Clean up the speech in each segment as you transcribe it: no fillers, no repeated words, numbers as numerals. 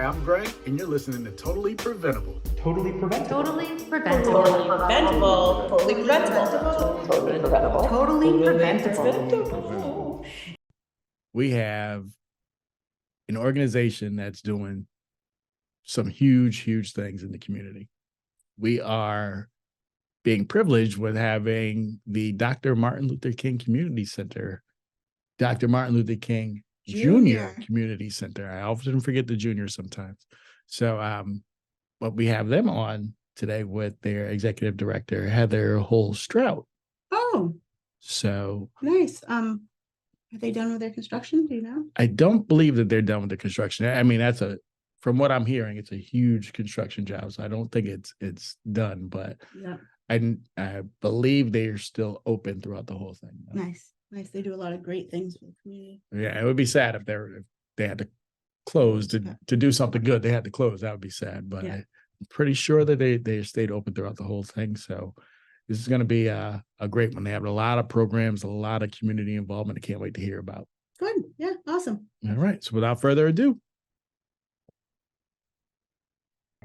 I'm Greg, and you're listening to Totally Preventable. Totally preventable. Totally preventable. Totally preventable. Totally preventable. Totally preventable. Totally preventable. We have an organization that's doing some huge things in the community. We are being privileged with having the Dr. Martin Luther King Community Center, Dr. Martin Luther King Jr. Community Center. I often forget the junior sometimes. So, but we have them on today with their executive director, Heather Strout. Oh, So nice. Are they done with their construction? Do you know? I don't believe that they're done with the construction. I mean, from what I'm hearing, it's a huge construction job. So I don't think it's done, but Yeah. I believe they are still open throughout the whole thing. Nice. They do a lot of great things for the community. Yeah, it would be sad if they had to close to do something good. They had to close. That would be sad. But I'm pretty sure that they stayed open throughout the whole thing. So this is going to be a great one. They have a lot of programs, a lot of community involvement. I can't wait to hear about. Good. Yeah. Awesome. All right. So without further ado,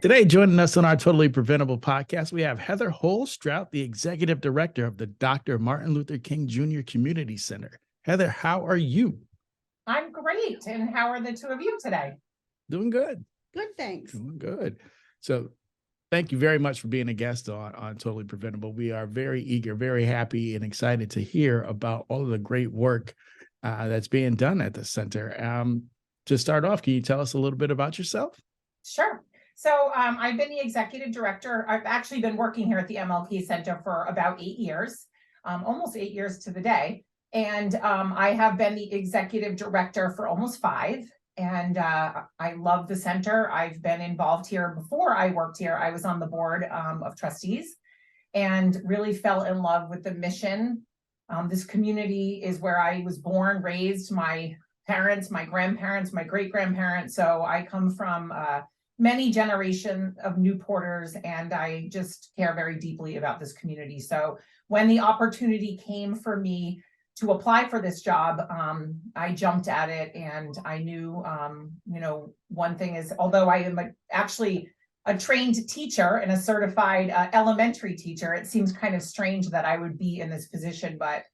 today joining us on our Totally Preventable podcast, we have Heather Strout, the executive director of the Dr. Martin Luther King Jr. Community Center. Heather, how are you? I'm great. And how are the two of you today? Doing good. Good. Thanks. Doing good. So thank you very much for being a guest on Totally Preventable. We are very eager, very happy, and excited to hear about all of the great work that's being done at the center. To start off, can you tell us a little bit about yourself? Sure. So I've been the executive director. I've actually been working here at the MLK Center for about 8 years, almost 8 years to the day. And I have been the executive director for almost 5. And I love the center. I've been involved here before I worked here. I was on the board of trustees and really fell in love with the mission. This community is where I was born, raised, my parents, my grandparents, my great-grandparents. So I come from many generations of Newporters, and I just care very deeply about this community. So when the opportunity came for me to apply for this job, I jumped at it, and I knew, one thing is, although I am actually a trained teacher and a certified elementary teacher, it seems kind of strange that I would be in this position, but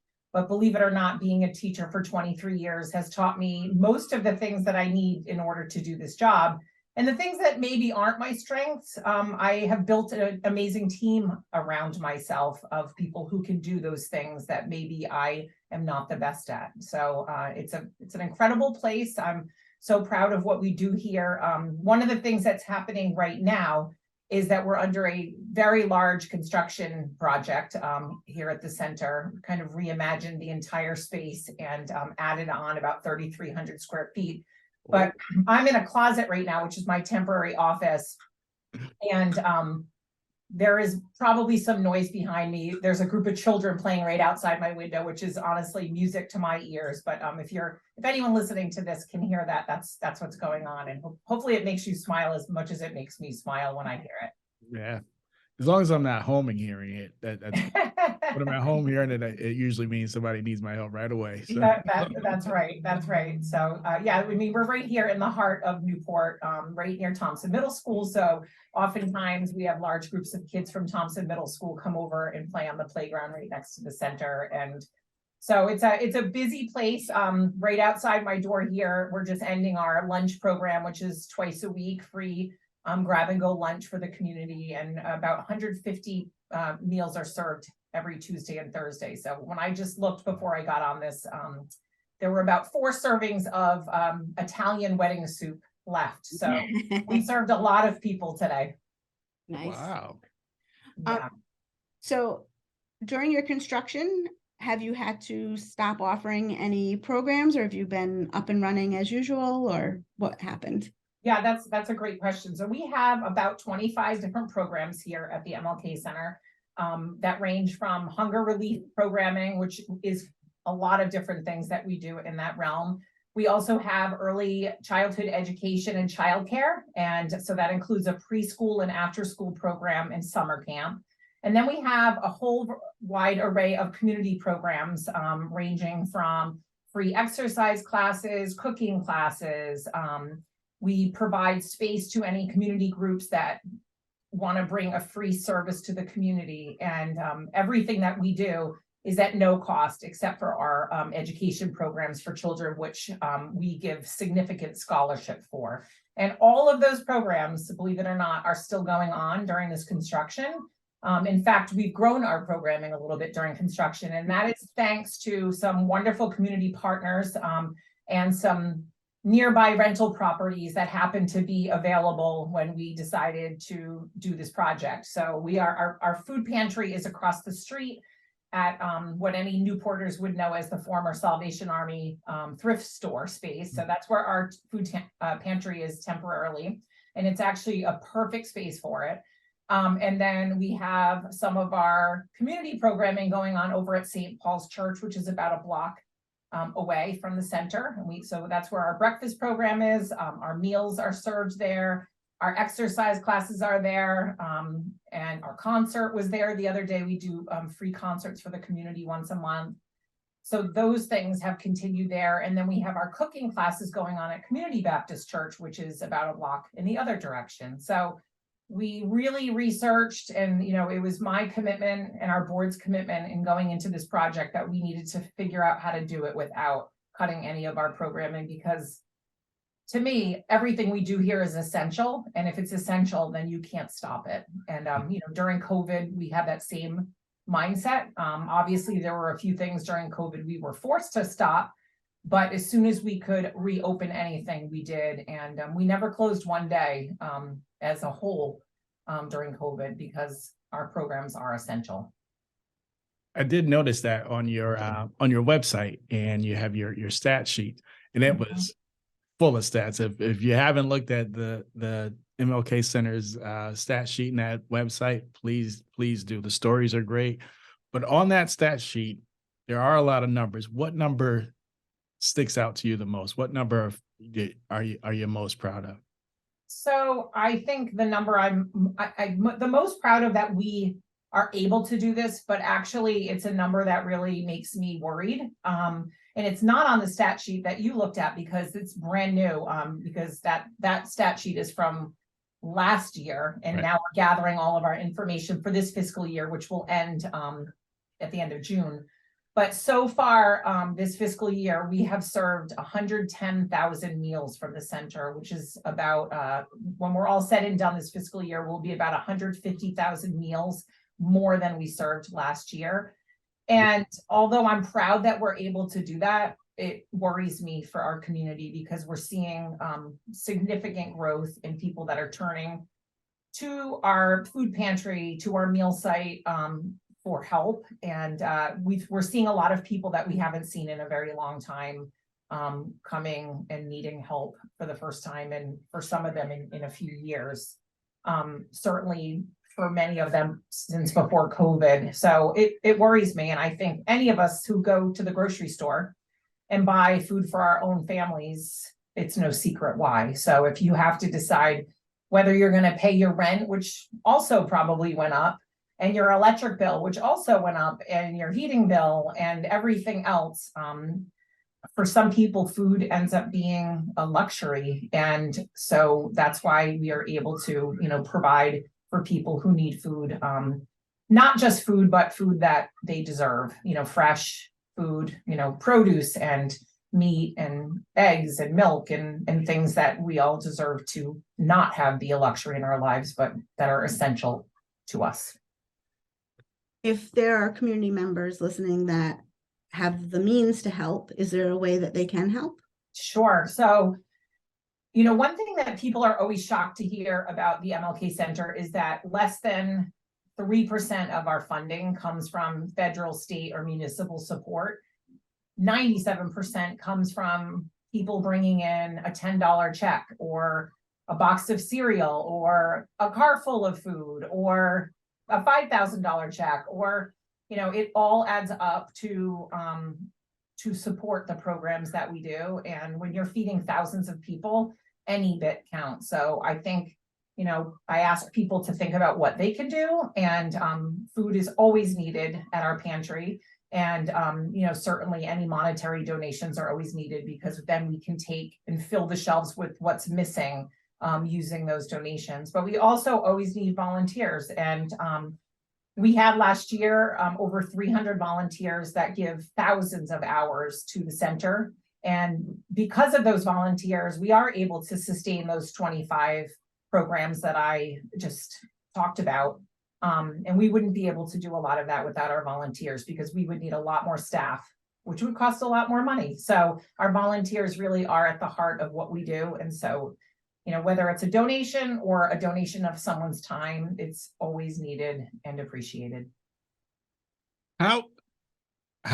believe it or not, being a teacher for 23 years has taught me most of the things that I need in order to do this job. And the things that maybe aren't my strengths, I have built an amazing team around myself of people who can do those things that maybe I am not the best at. So it's an incredible place. I'm so proud of what we do here. One of the things that's happening right now is that we're under a very large construction project here at the center, kind of reimagined the entire space and added on about 3,300 square feet. But I'm in a closet right now, which is my temporary office. And there is probably some noise behind me. There's a group of children playing right outside my window, which is honestly music to my ears. But if anyone listening to this can hear that, that's what's going on. And hopefully it makes you smile as much as it makes me smile when I hear it. Yeah. As long as I'm not home and hearing it, that's when I'm at home hearing it, it usually means somebody needs my help right away. So. That's right. That's right. So we're right here in the heart of Newport, right near Thompson Middle School. So oftentimes we have large groups of kids from Thompson Middle School come over and play on the playground right next to the center. And so it's a busy place. Right outside my door here, we're just ending our lunch program, which is twice a week, free grab and go lunch for the community, and about 150 meals are served every Tuesday and Thursday. So when I just looked before I got on this, there were about 4 servings of Italian wedding soup left. So we served a lot of people today. Nice. Wow. Yeah. So during your construction, have you had to stop offering any programs, or have you been up and running as usual, or what happened? Yeah, that's a great question. So we have about 25 different programs here at the MLK Center that range from hunger relief programming, which is a lot of different things that we do in that realm. We also have early childhood education and childcare. And so that includes a preschool and after school program and summer camp. And then we have a whole wide array of community programs ranging from free exercise classes, cooking classes, We provide space to any community groups that want to bring a free service to the community. And everything that we do is at no cost except for our education programs for children, which we give significant scholarship for. And all of those programs, believe it or not, are still going on during this construction. In fact, we've grown our programming a little bit during construction, and that is thanks to some wonderful community partners and some nearby rental properties that happen to be available when we decided to do this project. So our food pantry is across the street at what any Newporters would know as the former Salvation Army thrift store space. So that's where our food pantry is temporarily, and it's actually a perfect space for it. And then we have some of our community programming going on over at St. Paul's Church, which is about a block away from the center. And so that's where our breakfast program is. Our meals are served there. Our exercise classes are there. And our concert was there the other day. We do free concerts for the community once a month. So those things have continued there. And then we have our cooking classes going on at Community Baptist Church, which is about a block in the other direction. So we really researched, and it was my commitment and our board's commitment in going into this project that we needed to figure out how to do it without cutting any of our programming, because to me, everything we do here is essential. And if it's essential, then you can't stop it. And during COVID, we had that same mindset. Obviously, there were a few things during COVID we were forced to stop, but as soon as we could reopen anything, we did. And we never closed one day as a whole during COVID, because our programs are essential. I did notice that on your website, and you have your stat sheet, and it was full of stats. If you haven't looked at the MLK Center's stat sheet in that website, please do. The stories are great, but on that stat sheet, there are a lot of numbers. What number sticks out to you the most? What number are you most proud of? So I think the number I'm the most proud of, that we are able to do this, but actually it's a number that really makes me worried. And it's not on the stat sheet that you looked at because it's brand new, because that stat sheet is from last year. And now we're gathering all of our information for this fiscal year, which will end at the end of June. But so far, this fiscal year, we have served 110,000 meals from the center, which is about, when we're all said and done this fiscal year, will be about 150,000 meals more than we served last year. And although I'm proud that we're able to do that, it worries me for our community, because we're seeing significant growth in people that are turning to our food pantry, to our meal site, for help. And we're seeing a lot of people that we haven't seen in a very long time coming and needing help for the first time, and for some of them in a few years. Certainly for many of them since before COVID. So it worries me. And I think any of us who go to the grocery store and buy food for our own families, it's no secret why. So if you have to decide whether you're going to pay your rent, which also probably went up, and your electric bill, which also went up, and your heating bill and everything else. For some people, food ends up being a luxury. And so that's why we are able to, provide for people who need food, not just food, but food that they deserve, fresh food, produce and meat and eggs and milk and things that we all deserve to not have be a luxury in our lives, but that are essential to us. If there are community members listening that have the means to help, is there a way that they can help? Sure. So, one thing that people are always shocked to hear about the MLK Center is that less than 3% of our funding comes from federal, state, or municipal support. 97% comes from people bringing in a $10 check, or a box of cereal, or a car full of food, or a $5,000 check, or, it all adds up to support the programs that we do. And when you're feeding thousands of people, any bit counts. So I think, I ask people to think about what they can do, and food is always needed at our pantry. And, certainly any monetary donations are always needed, because then we can take and fill the shelves with what's missing using those donations. But we also always need volunteers. And we had last year over 300 volunteers that give thousands of hours to the center. And because of those volunteers, we are able to sustain those 25 programs that I just talked about. And we wouldn't be able to do a lot of that without our volunteers, because we would need a lot more staff, which would cost a lot more money. So our volunteers really are at the heart of what we do. And so, whether it's a donation or a donation of someone's time, it's always needed and appreciated. How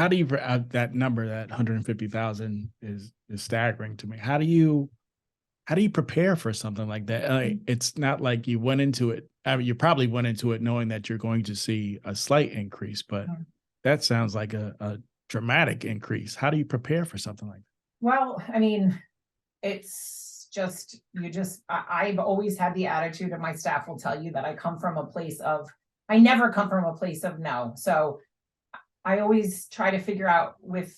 do you that number, that 150,000 is staggering to me. How do you prepare for something like that? It's not like you went into it. I mean, you probably went into it knowing that you're going to see a slight increase, but that sounds like a dramatic increase. How do you prepare for something like that? Well, I mean, it's just, I've always had the attitude, and my staff will tell you that I never come from a place of no. So I always try to figure out with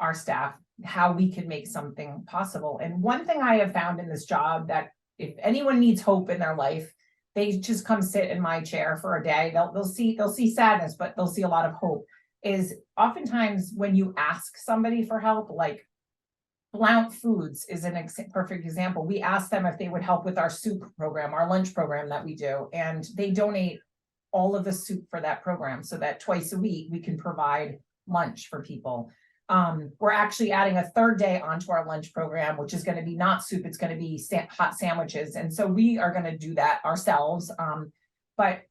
our staff how we can make something possible. And one thing I have found in this job, that if anyone needs hope in their life, they just come sit in my chair for a day. They'll see sadness, but they'll see a lot of hope. Is oftentimes when you ask somebody for help, like Blount Foods is a perfect example. We asked them if they would help with our soup program, our lunch program that we do, and they donate all of the soup for that program, so that twice a week we can provide lunch for people. We're actually adding a third day onto our lunch program, which is going to be not soup, it's going to be hot sandwiches. And so we are going to do that ourselves. But,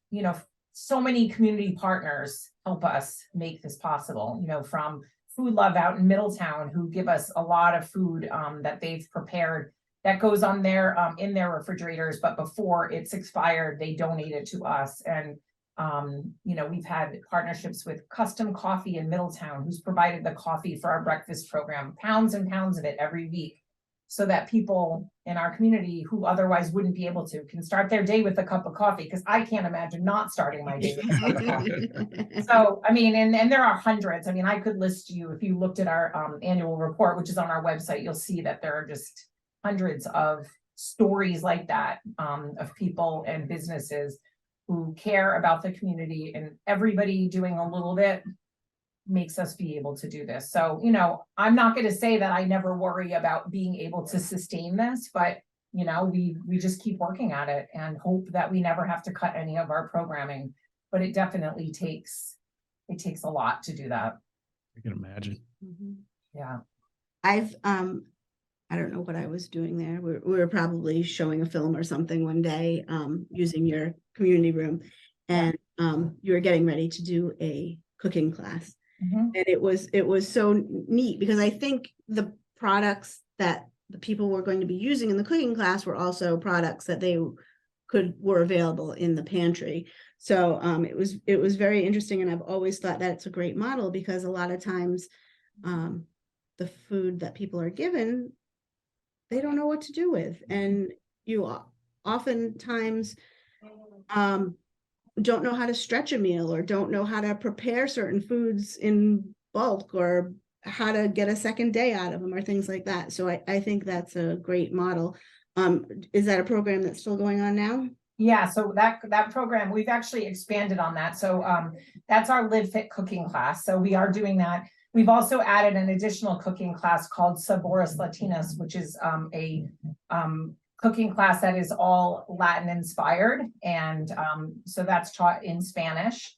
so many community partners help us make this possible, from Food Love out in Middletown, who give us a lot of food that they've prepared that goes on their in their refrigerators, but before it's expired, they donate it to us. And we've had partnerships with Custom Coffee in Middletown, who's provided the coffee for our breakfast program, pounds and pounds of it every week, so that people in our community who otherwise wouldn't be able to can start their day with a cup of coffee, because I can't imagine not starting my day with a cup of coffee. So, I mean, and there are hundreds. I mean, I could list you, if you looked at our annual report, which is on our website, you'll see that there are just hundreds of stories like that of people and businesses who care about the community, and everybody doing a little bit makes us be able to do this. So, I'm not going to say that I never worry about being able to sustain this, but, we just keep working at it and hope that we never have to cut any of our programming. But it definitely takes a lot to do that. I can imagine. Yeah. I don't know what I was doing there. We were probably showing a film or something one day, using your community room, and you were getting ready to do a cooking class. And it was so neat, because I think the products that the people were going to be using in the cooking class were also products that were available in the pantry. So it was very interesting, and I've always thought that it's a great model, because a lot of times the food that people are given, they don't know what to do with, and you oftentimes don't know how to stretch a meal, or don't know how to prepare certain foods in bulk, or how to get a second day out of them, or things like that. So I think that's a great model. Is that a program that's still going on now? Yeah, so that program, we've actually expanded on that. So that's our Live Fit cooking class. So we are doing that. We've also added an additional cooking class called Sabores Latinas, which is a cooking class that is all Latin inspired. And so that's taught in Spanish.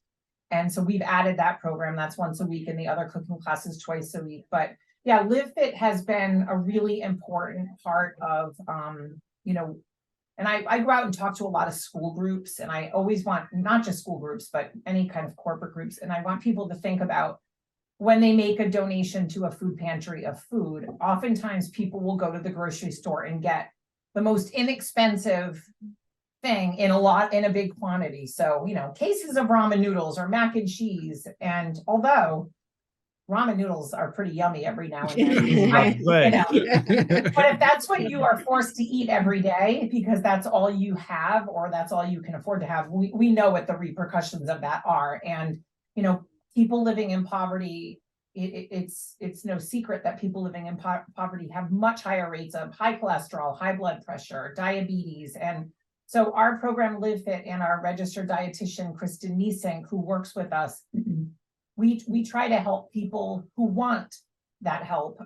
And so we've added that program. That's once a week, and the other cooking classes twice a week. But yeah, Live Fit has been a really important part of, and I go out and talk to a lot of school groups, and I always want, not just school groups, but any kind of corporate groups. And I want people to think about, when they make a donation to a food pantry of food, oftentimes people will go to the grocery store and get the most inexpensive thing in a big quantity. So, cases of ramen noodles or mac and cheese. And although ramen noodles are pretty yummy every now and then, but if that's what you are forced to eat every day, because that's all you have, or that's all you can afford to have, we know what the repercussions of that are. And, people living in poverty, it's no secret that people living in poverty have much higher rates of high cholesterol, high blood pressure, diabetes. And so our program Live Fit and our registered dietitian, Kristen Niesink, who works with us, we try to help people who want that help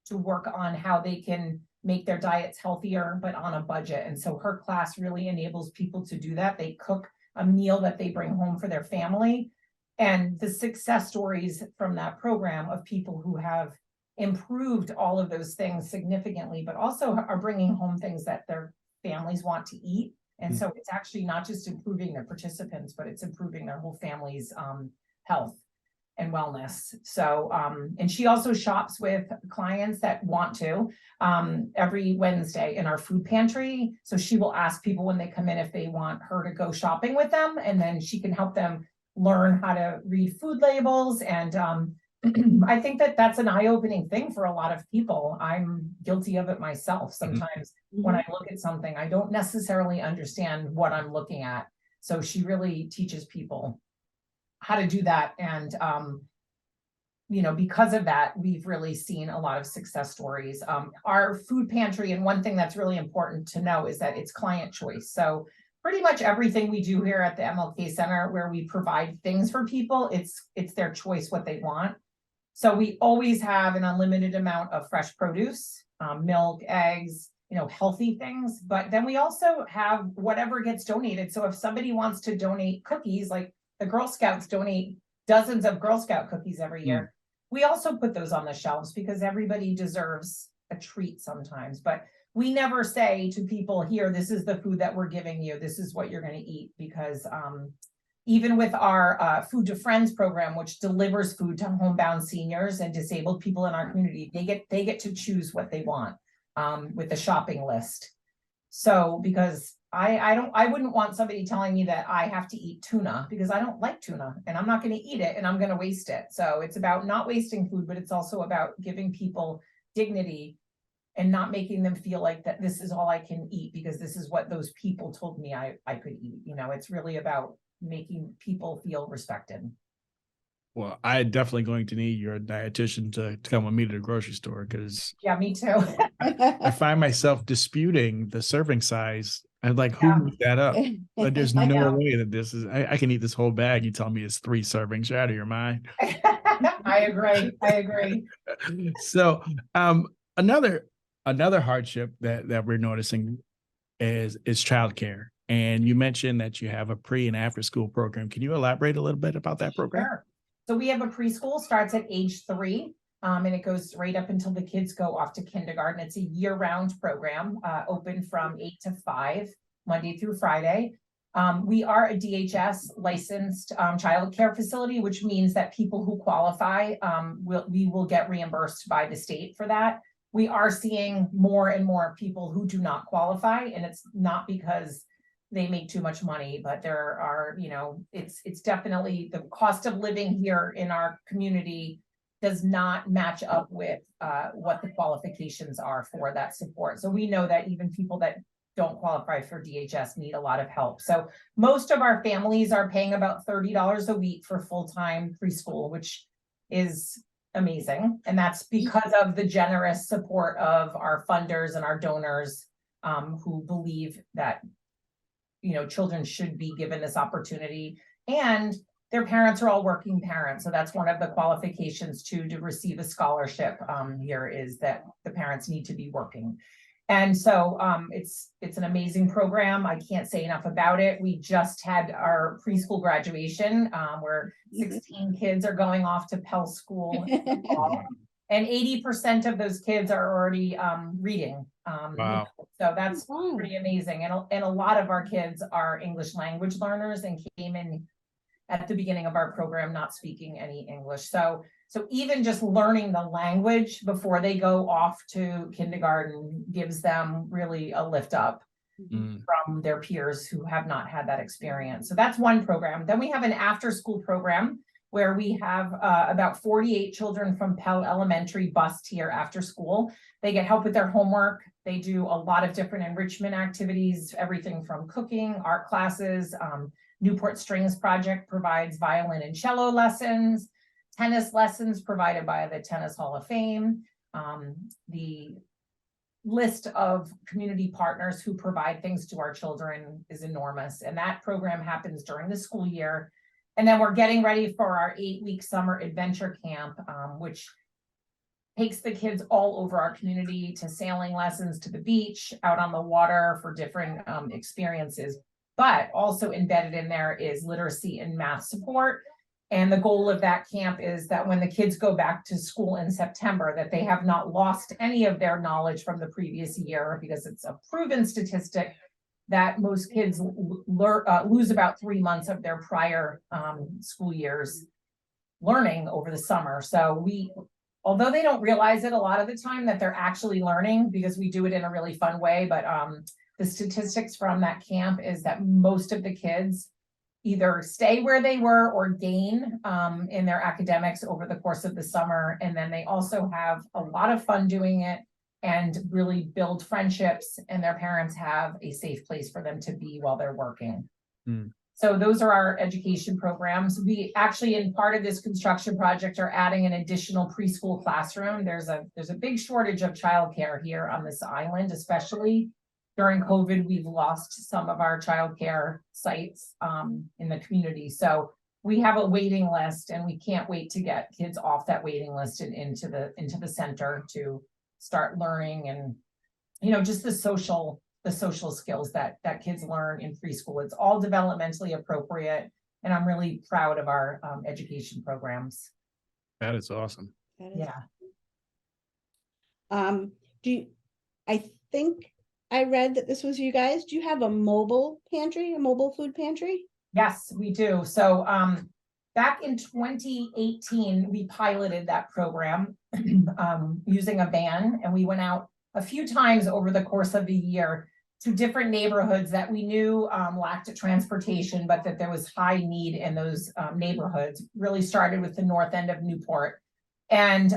to work on how they can make their diets healthier, but on a budget. And so her class really enables people to do that. They cook a meal that they bring home for their family. And the success stories from that program of people who have improved all of those things significantly, but also are bringing home things that their families want to eat. And so it's actually not just improving their participants, but it's improving their whole family's health and wellness. So, and she also shops with clients that want to every Wednesday in our food pantry. So she will ask people when they come in if they want her to go shopping with them, and then she can help them learn how to read food labels. And I think that that's an eye-opening thing for a lot of people. I'm guilty of it myself. Sometimes when I look at something, I don't necessarily understand what I'm looking at. So she really teaches people how to do that. And, you know, because of that, we've really seen a lot of success stories. Our food pantry, and one thing that's really important to know is that it's client choice. So pretty much everything we do here at the MLK Center, where we provide things for people, it's their choice what they want. So we always have an unlimited amount of fresh produce, milk, eggs, you know, healthy things. But then we also have whatever gets donated. So if somebody wants to donate cookies, like the Girl Scouts donate dozens of Girl Scout cookies every year, we also put those on the shelves because everybody deserves a treat sometimes. But we never say to people, here, this is the food that we're giving you, this is what you're going to eat, because even with our Food to Friends program, which delivers food to homebound seniors and disabled people in our community, they get to choose what they want with the shopping list. So because I wouldn't want somebody telling me that I have to eat tuna, because I don't like tuna and I'm not going to eat it and I'm going to waste it. So it's about not wasting food, but it's also about giving people dignity and not making them feel like that this is all I can eat because this is what those people told me I could eat. You know, it's really about making people feel respected. Well, I definitely going to need your dietitian to come with me to the grocery store, because Yeah, me too. I find myself disputing the serving size. I'm like, who made that up? But there's I no know. way that this is, I can eat this whole bag. You tell me it's 3 servings. You're out of your mind. I agree. So another hardship that we're noticing is childcare. And you mentioned that you have a pre and after school program. Can you elaborate a little bit about that program? Sure. So we have a preschool, starts at age 3, and it goes right up until the kids go off to kindergarten. It's a year-round program, open from 8 to 5, Monday through Friday. We are a DHS licensed child care facility, which means that people who qualify, we will get reimbursed by the state for that. We are seeing more and more people who do not qualify, and it's not because they make too much money, but there are, you know, it's definitely the cost of living here in our community does not match up with what the qualifications are for that support. So we know that even people that don't qualify for DHS need a lot of help. So most of our families are paying about $30 a week for full-time preschool, which is amazing. And that's because of the generous support of our funders and our donors who believe that, you know, children should be given this opportunity, and their parents are all working parents. So that's one of the qualifications to receive a scholarship here, is that the parents need to be working. And so it's an amazing program. I can't say enough about it. We just had our preschool graduation where 16 kids are going off to Pell School in the fall, and 80% of those kids are already reading. Wow. So that's pretty amazing. And a lot of our kids are English language learners and came in at the beginning of our program not speaking any English. So even just learning the language before they go off to kindergarten gives them really a lift up from their peers who have not had that experience. So that's one program. Then we have an after school program where we have about 48 children from Pell Elementary bused here after school. They get help with their homework. They do a lot of different enrichment activities, everything from cooking, art classes. Newport Strings Project provides violin and cello lessons, tennis lessons provided by the Tennis Hall of Fame. The list of community partners who provide things to our children is enormous. And that program happens during the school year. And then we're getting ready for our 8-week summer adventure camp, which takes the kids all over our community, to sailing lessons, to the beach, out on the water for different experiences. But also embedded in there is literacy and math support. And the goal of that camp is that when the kids go back to school in September, that they have not lost any of their knowledge from the previous year, because it's a proven statistic that most kids lose about 3 months of their prior school years learning over the summer. So although they don't realize it a lot of the time that they're actually learning, because we do it in a really fun way, but the statistics from that camp is that most of the kids either stay where they were or gain in their academics over the course of the summer. And then they also have a lot of fun doing it and really build friendships, and their parents have a safe place for them to be while they're working. So those are our education programs. We actually, in part of this construction project, are adding an additional preschool classroom. There's a big shortage of childcare here on this island, especially during COVID. We've lost some of our childcare sites in the community. So we have a waiting list, and we can't wait to get kids off that waiting list and into the center to start learning, and just the social skills that kids learn in preschool. It's all developmentally appropriate, and I'm really proud of our education programs. That is awesome. That is- Yeah. I think I read that this was you guys. Do you have a mobile pantry, a mobile food pantry? Yes, we do. So back in 2018, we piloted that program using a van, and we went out a few times over the course of the year to different neighborhoods that we knew lacked transportation, but that there was high need in those neighborhoods. Really started with the north end of Newport. And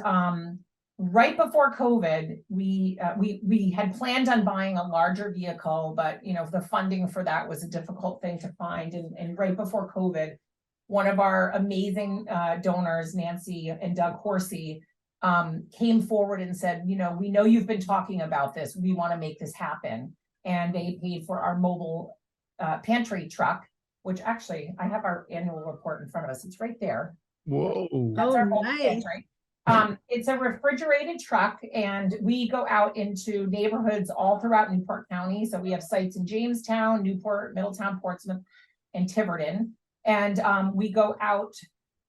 right before COVID, we had planned on buying a larger vehicle, but the funding for that was a difficult thing to find. And right before COVID, one of our amazing donors, Nancy and Doug Horsey, came forward and said, we know you've been talking about this. We want to make this happen. And they paid for our mobile pantry truck, which actually I have our annual report in front of us. It's right there. Whoa. That's our mobile nice. pantry. It's a refrigerated truck, and we go out into neighborhoods all throughout Newport County. So we have sites in Jamestown, Newport, Middletown, Portsmouth, and Tiverton. And we go out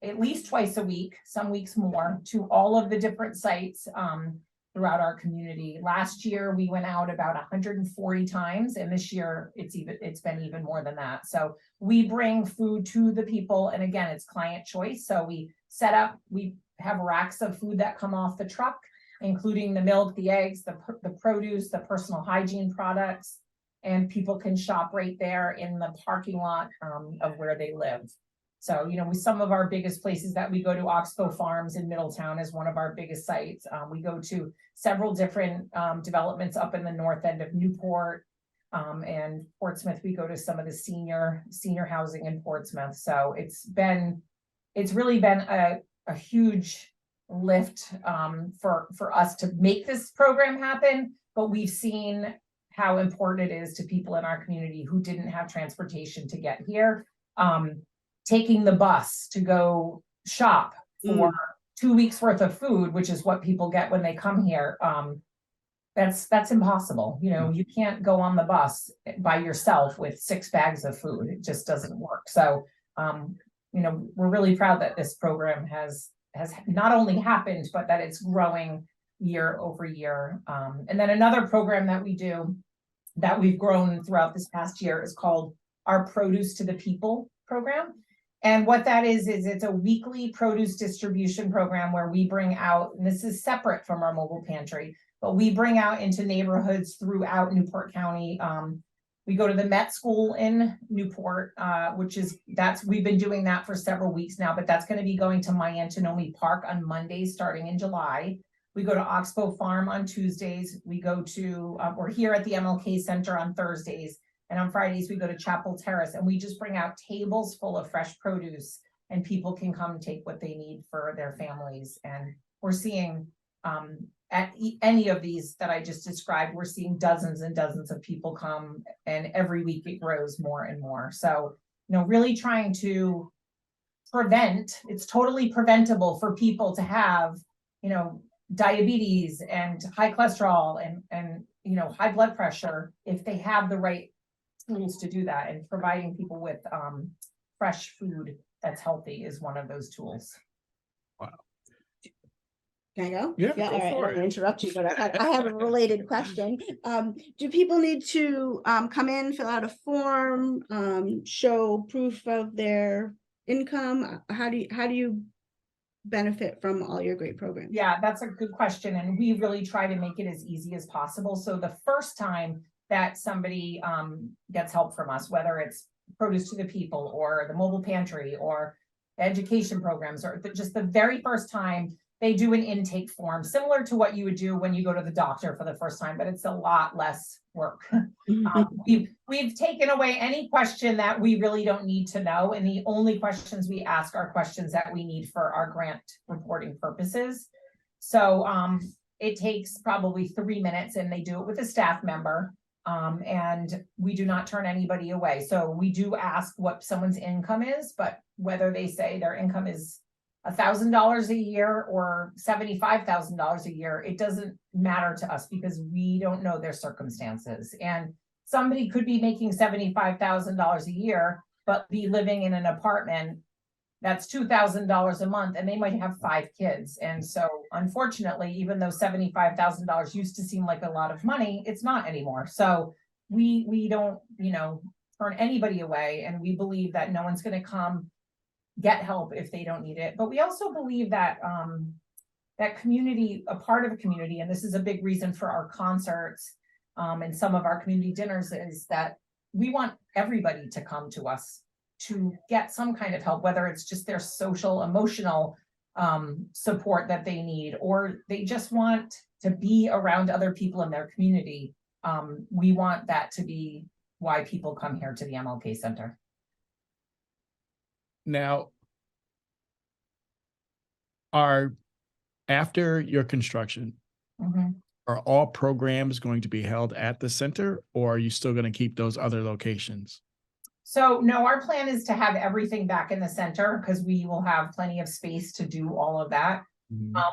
at least twice a week, some weeks more, to all of the different sites throughout our community. Last year, we went out about 140 times, and this year it's been even more than that. So we bring food to the people, and again, it's client choice. So we set up, we have racks of food that come off the truck, including the milk, the eggs, the produce, the personal hygiene products, and people can shop right there in the parking lot of where they live. So, with some of our biggest places that we go to, Oxbow Farms in Middletown is one of our biggest sites. We go to several different developments up in the north end of Newport, and Portsmouth. We go to some of the senior housing in Portsmouth. So it's really been a huge lift for us to make this program happen. But we've seen how important it is to people in our community who didn't have transportation to get here. Taking the bus to go shop for 2 weeks worth of food, which is what people get when they come here. That's impossible. You can't go on the bus by yourself with 6 bags of food. It just doesn't work. So, we're really proud that this program has not only happened, but that it's growing year over year. And then another program that we do that we've grown throughout this past year is called our Produce to the People program. And what that is it's a weekly produce distribution program where we bring out, and this is separate from our mobile pantry, but we bring out into neighborhoods throughout Newport County. We go to the Met School in Newport, we've been doing that for several weeks now, but that's going to be going to Myantonomi Park on Mondays starting in July. We go to Oxbow Farm on Tuesdays. We go to, we're here at the MLK Center on Thursdays. And on Fridays, we go to Chapel Terrace and we just bring out tables full of fresh produce and people can come take what they need for their families. And we're seeing at any of these that I just described, we're seeing dozens and dozens of people come, and every week it grows more and more. So, you know, really trying to prevent, it's totally preventable for people to have, you know, diabetes and high cholesterol and you know, high blood pressure if they have the right tools to do that. And providing people with fresh food that's healthy is one of those tools. Can I go? Yeah, Yeah, go all right, I for don't it. want to interrupt you, but I have a related question. Do people need to come in, fill out a form, show proof of their income? How do you benefit from all your great programs? Yeah, that's a good question. And we really try to make it as easy as possible. So the first time that somebody gets help from us, whether it's Produce to the People or the mobile pantry or education programs, or just the very first time, they do an intake form similar to what you would do when you go to the doctor for the first time, but it's a lot less work. We've taken away any question that we really don't need to know. And the only questions we ask are questions that we need for our grant reporting purposes. So it takes probably 3 minutes and they do it with a staff member. And we do not turn anybody away. So we do ask what someone's income is, but whether they say their income is $1,000 a year or $75,000 a year, it doesn't matter to us because we don't know their circumstances. And somebody could be making $75,000 a year, but be living in an apartment that's $2,000 a month, and they might have 5 kids. And so unfortunately, even though $75,000 used to seem like a lot of money, it's not anymore. So we don't, you know, turn anybody away. And we believe that no one's going to come get help if they don't need it. But we also believe that that community, a part of a community, and this is a big reason for our concerts and some of our community dinners, is that we want everybody to come to us to get some kind of help, whether it's just their social, emotional support that they need, or they just want to be around other people in their community. We want that to be why people come here to the MLK Center. Now, after your construction, are all programs going to be held at the center, or are you still going to keep those other locations? So no, our plan is to have everything back in the center because we will have plenty of space to do all of that.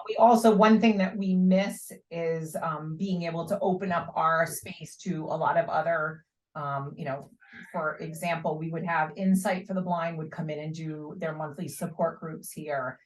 We also, one thing that we miss is being able to open up our space to a lot of other, you know, for example, we would have Insight for the Blind would come in and do their monthly support groups here.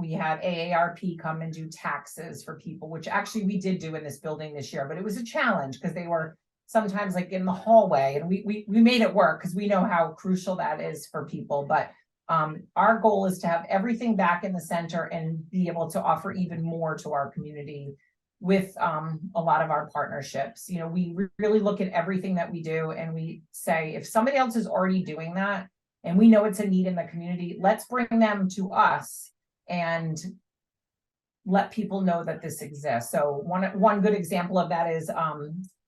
We had AARP come and do taxes for people, which actually we did do in this building this year, but it was a challenge because they were sometimes like in the hallway, and we made it work because we know how crucial that is for people. But our goal is to have everything back in the center and be able to offer even more to our community with a lot of our partnerships. You know, we really look at everything that we do and we say, if somebody else is already doing that and we know it's a need in the community, let's bring them to us and let people know that this exists. So one good example of that is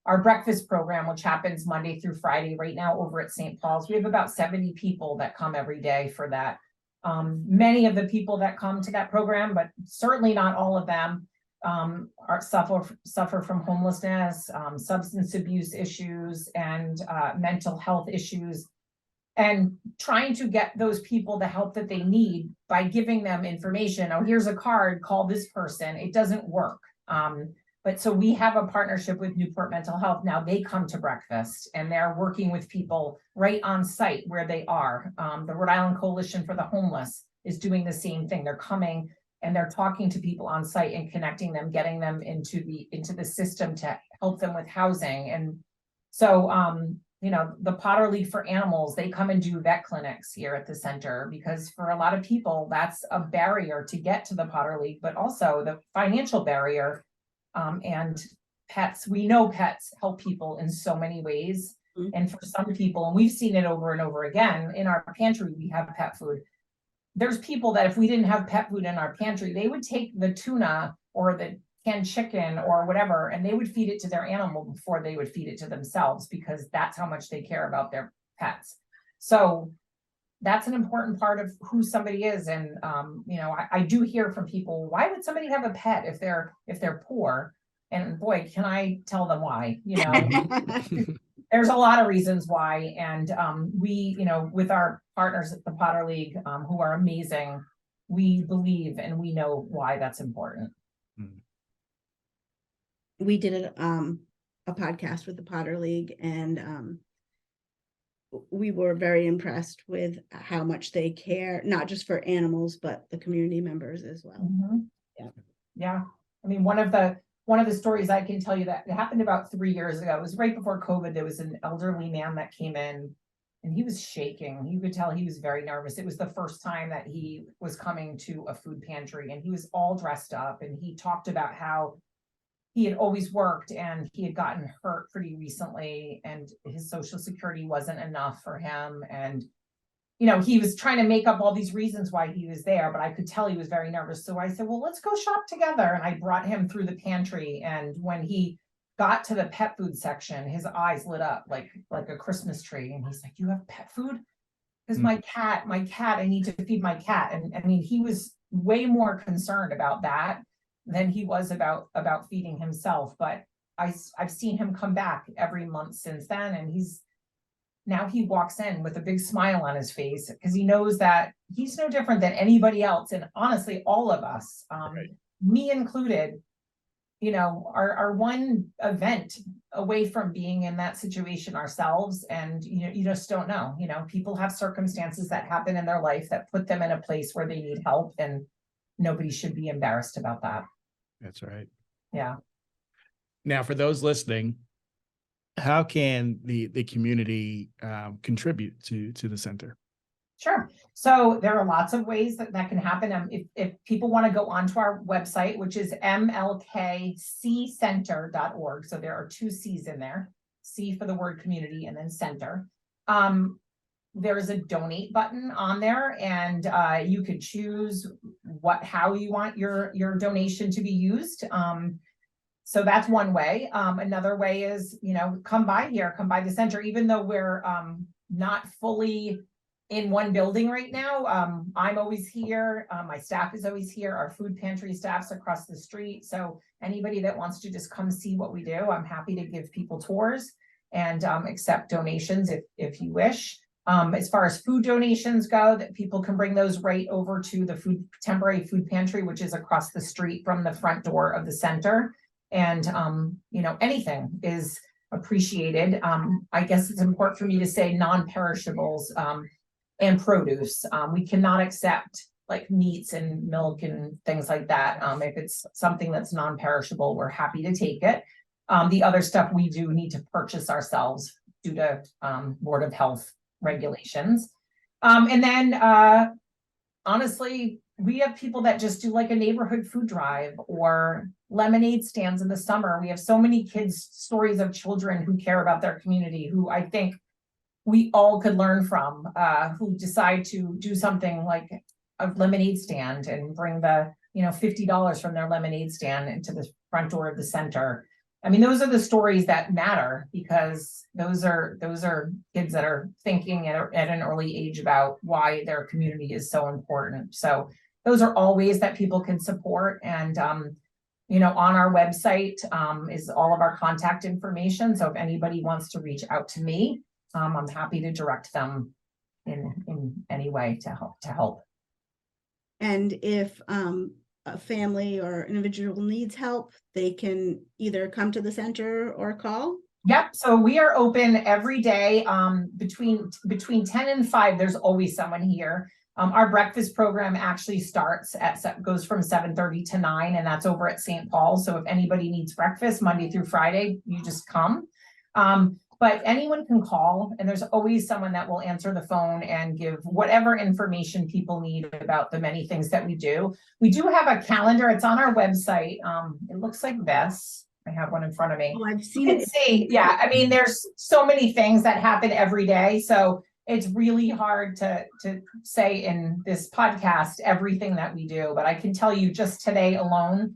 our breakfast program, which happens Monday through Friday right now over at St. Paul's. We have about 70 people that come every day for that. Many of the people that come to that program, but certainly not all of them, suffer from homelessness, substance abuse issues, and mental health issues. And trying to get those people the help that they need by giving them information. Oh, here's a card, call this person. It doesn't work. But so we have a partnership with Newport Mental Health. Now they come to breakfast and they're working with people right on site where they are. The Rhode Island Coalition for the Homeless is doing the same thing. They're coming and they're talking to people on site and connecting them, getting them into the system to help them with housing. And so, you know, the Potter League for Animals, they come and do vet clinics here at the center because for a lot of people, that's a barrier to get to the Potter League, but also the financial barrier. And pets, we know pets help people in so many ways. And for some people, and we've seen it over and over again, in our pantry, we have pet food. There's people that if we didn't have pet food in our pantry, they would take the tuna or the canned chicken or whatever, and they would feed it to their animal before they would feed it to themselves, because that's how much they care about their pets. So that's an important part of who somebody is. And, I do hear from people, why would somebody have a pet if they're poor? And boy, can I tell them why, there's a lot of reasons why. And, we, with our partners at the Potter League, who are amazing, we believe and we know why that's important. We did a podcast with the Potter League, and we were very impressed with how much they care, not just for animals, but the community members as well. Yeah. I mean, one of the stories I can tell you that happened about 3 years ago, it was right before COVID. There was an elderly man that came in and he was shaking. You could tell he was very nervous. It was the first time that he was coming to a food pantry, and he was all dressed up, and he talked about how he had always worked and he had gotten hurt pretty recently, and his Social Security wasn't enough for him. And, he was trying to make up all these reasons why he was there, but I could tell he was very nervous. So I said, well, let's go shop together. And I brought him through the pantry. And when he got to the pet food section, his eyes lit up like a Christmas tree. And he's like, you have pet food? Because my cat, I need to feed my cat. And I mean, he was way more concerned about that than he was about feeding himself. But I've seen him come back every month since then. And now he walks in with a big smile on his face, because he knows that he's no different than anybody else. And honestly, all of us, me included, are one event away from being in that situation ourselves. And, you just don't know, people have circumstances that happen in their life that put them in a place where they need help, and nobody should be embarrassed about that. That's right. Yeah. Now, for those listening, how can the community contribute to the center? Sure. So there are lots of ways that can happen. If people want to go onto our website, which is mlkccenter.org. So there are 2 C's in there, C for the word community and then center. There is a donate button on there, and you could choose how you want your donation to be used. So that's one way. Another way is, come by the center, even though we're not fully in one building right now. I'm always here. My staff is always here. Our food pantry staff's across the street. So anybody that wants to just come see what we do, I'm happy to give people tours and accept donations if you wish. As far as food donations go, that people can bring those right over to the temporary food pantry, which is across the street from the front door of the center. And, anything is appreciated. I guess it's important for me to say non-perishables and produce. We cannot accept like meats and milk and things like that. If it's something that's non-perishable, we're happy to take it. The other stuff we do need to purchase ourselves due to Board of Health regulations. And then honestly, we have people that just do like a neighborhood food drive or lemonade stands in the summer. We have so many kids, stories of children who care about their community, who I think we all could learn from, who decide to do something like a lemonade stand and bring the, $50 from their lemonade stand into the front door of the center. I mean, those are the stories that matter, because those are kids that are thinking at an early age about why their community is so important. So those are all ways that people can support. And, on our website is all of our contact information. So if anybody wants to reach out to me, I'm happy to direct them in any way to help. And if a family or individual needs help, they can either come to the center or call? Yep. So we are open every day between 10 and 5. There's always someone here. Our breakfast program actually goes from 7:30 to 9, and that's over at St. Paul. So if anybody needs breakfast Monday through Friday, you just come. But anyone can call, and there's always someone that will answer the phone and give whatever information people need about the many things that we do. We do have a calendar. It's on our website. It looks like this. I have one in front of me. Oh, I've seen it. Yeah, I mean, there's so many things that happen every day. So it's really hard to say in this podcast everything that we do. But I can tell you just today alone,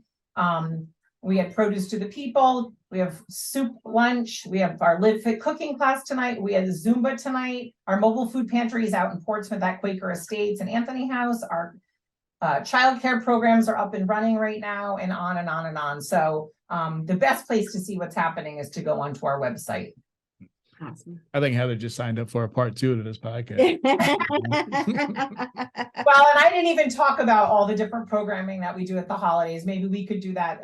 We had produce to the people. We have soup lunch. We have our Live Fit cooking class tonight. We had Zumba tonight. Our mobile food pantry is out in Portsmouth at Quaker Estates and Anthony House. Our childcare programs are up and running right now, and on and on and on. So the best place to see what's happening is to go onto our website. Awesome. I think Heather just signed up for a part 2 to this podcast. Well, and I didn't even talk about all the different programming that we do at the holidays. Maybe we could do that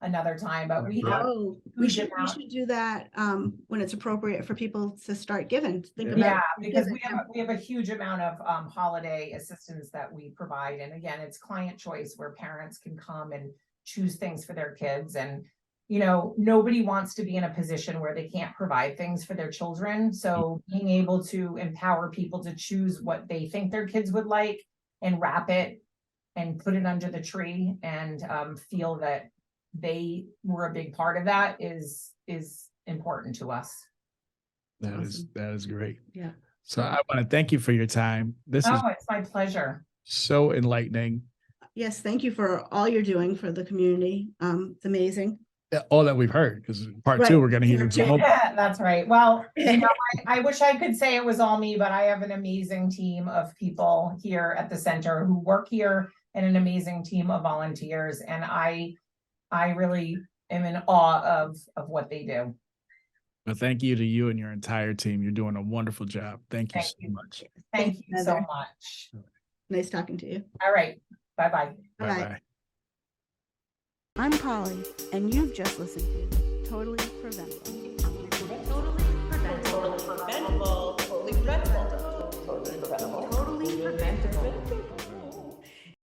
another time, but we have. Oh, we should do that when it's appropriate for people to start giving. Think about Yeah, because giving. we have a huge amount of holiday assistance that we provide. And again, it's client choice where parents can come and choose things for their kids. And, you know, nobody wants to be in a position where they can't provide things for their children. So being able to empower people to choose what they think their kids would like and wrap it and put it under the tree and feel that they were a big part of that is important to us. That is great. Yeah. So I want to thank you for your time. This is Oh, it's my pleasure. so enlightening. Yes, thank you for all you're doing for the community. It's amazing. All that we've heard, because part Right. 2, we're going to hear. Part two. some more. That's right. Well, you know, I wish I could say it was all me, but I have an amazing team of people here at the center who work here and an amazing team of volunteers. And I really am in awe of what they do. Well, thank you to you and your entire team. You're doing a wonderful job. Thank you Thank so you. much. Thank you so Heather. much. Nice talking to you. All right. Bye-bye. Bye-bye. Bye-bye. I'm Polly, and you've just listened to Totally Preventable. Totally preventable. Totally preventable. Totally preventable. Totally preventable.